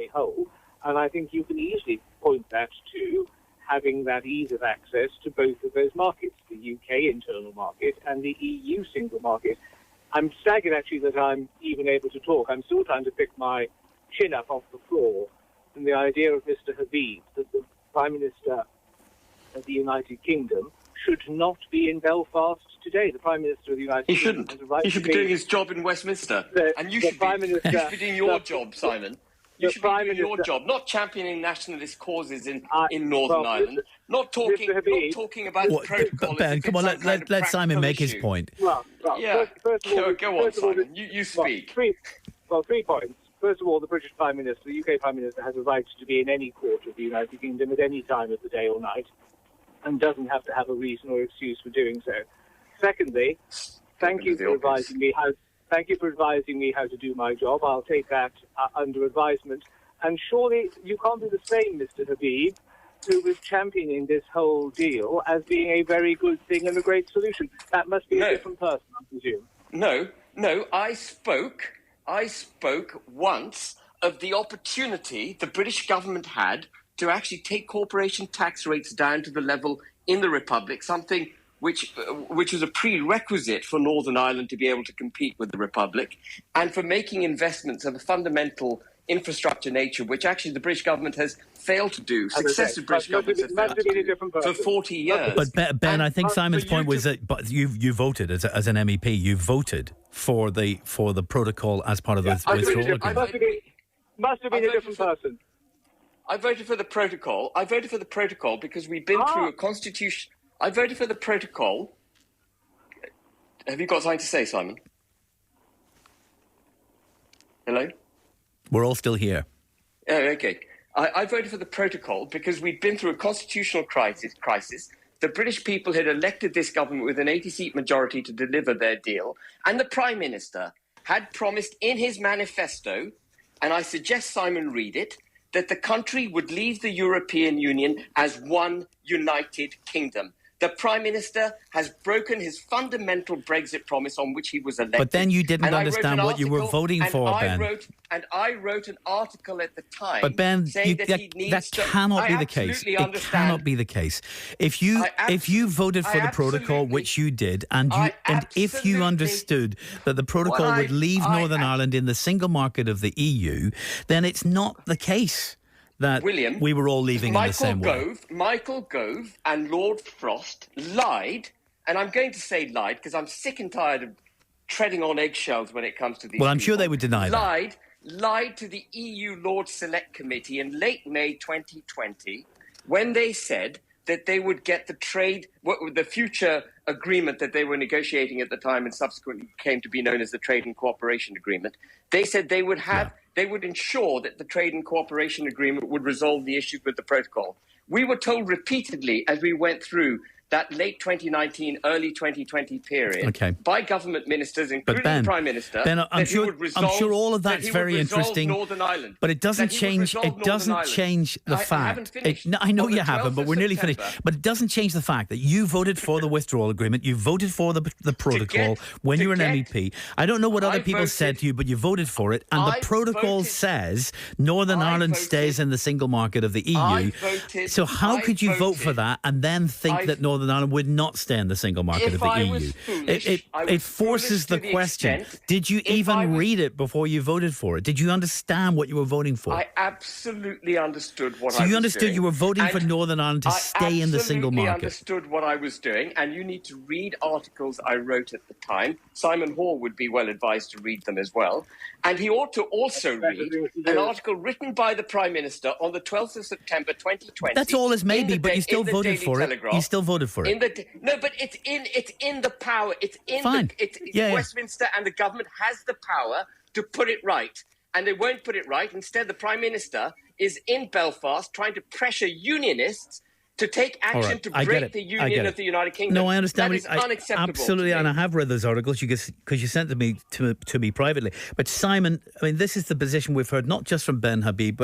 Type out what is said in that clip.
a whole. And I think you can easily point that to having that ease of access to both of those markets, the UK internal market and the EU single market. I'm staggered, actually, that I'm even able to talk. I'm still trying to pick my chin up off the floor from the idea of Mr. Habib that the Prime Minister of the United Kingdom should not be in Belfast today. The Prime Minister of the United Kingdom has a right He should be doing his job in Westminster. And you should be doing your job, Simon. You should be doing your job, not championing nationalist causes in Northern Ireland, not talking about the protocol. Ben, come on, let Simon make his point. First of all, go on, Simon. You speak. 3 points. First of all, the British Prime Minister, the UK Prime Minister, has a right to be in any court of the United Kingdom at any time of the day or night, and doesn't have to have a reason or excuse for doing so. Secondly, thank you for advising me how to do my job. I'll take that under advisement. And surely you can't do the same, Mr. Habib, who was championing this whole deal as being a very good thing and a great solution. That must be a different person, I presume. No, I spoke once of the opportunity the British government had to actually take corporation tax rates down to the level in the Republic, something which was a prerequisite for Northern Ireland to be able to compete with the Republic, and for making investments of a fundamental infrastructure nature, which actually the British government has failed to do. Successive British governments have failed to do for 40 years. But Ben, I think Simon's point was that you voted as an MEP. You voted for the protocol as part of the withdrawal agreement. Must have been a different person. I voted for the protocol. I voted for the protocol because we've been through a constitution. I voted for the protocol. Have you got something to say, Simon? Hello? We're all still here. Oh, okay. I voted for the protocol because we'd been through a constitutional crisis. The British people had elected this government with an 80-seat majority to deliver their deal. And the Prime Minister had promised in his manifesto, and I suggest Simon read it, that the country would leave the European Union as one united kingdom. The Prime Minister has broken his fundamental Brexit promise on which he was elected. But then you didn't understand what you were voting for, Ben. I wrote an article at the time. But Ben, that cannot be the case. It cannot be the case. If you voted for the protocol, which you did, and if you understood that the protocol would leave Northern Ireland in the single market of the EU, then it's not the case that William, we were all leaving in the same way. Michael Gove and Lord Frost lied, and I'm going to say lied because I'm sick and tired of treading on eggshells when it comes to these Well, I'm sure they would deny that. Lied to the EU Lord Select Committee in late May 2020 when they said that they would get the future agreement that they were negotiating at the time and subsequently came to be known as the Trade and Cooperation Agreement. They said they would they would ensure that the Trade and Cooperation Agreement would resolve the issues with the protocol. We were told repeatedly as we went through that late 2019, early 2020 period by government ministers, including the Prime Minister, I'm sure all of that's very interesting. Northern Ireland, but it doesn't change. It doesn't change the fact. I know you haven't, but we're nearly finished. But it doesn't change the fact that you voted for the withdrawal agreement. You voted for the protocol when you were an MEP. I don't know what other people said to you, but you voted for it, and the protocol says Northern Ireland stays in the single market of the EU. So how could you vote for that and then think that Northern Ireland would not stay in the single market of the EU? It forces the question. Did you even read it before you voted for it? Did you understand what you were voting for? I absolutely understood what I was doing. So you understood you were voting for Northern Ireland to stay in the single market? I understood what I was doing, and you need to read articles I wrote at the time. Simon Hall would be well advised to read them as well. And he ought to also read an article written by the Prime Minister on the 12th of September 2020. That's all as maybe, but you still voted for it. You still voted for it. No, but it's in the power. It's in Westminster, and the government has the power to put it right. And they won't put it right. Instead, the Prime Minister is in Belfast trying to pressure unionists to take action to break the union of the United Kingdom. No, I understand. That is unacceptable. Absolutely, and I have read those articles because you sent them to me privately. But Simon, I mean, this is the position we've heard not just from Ben Habib, but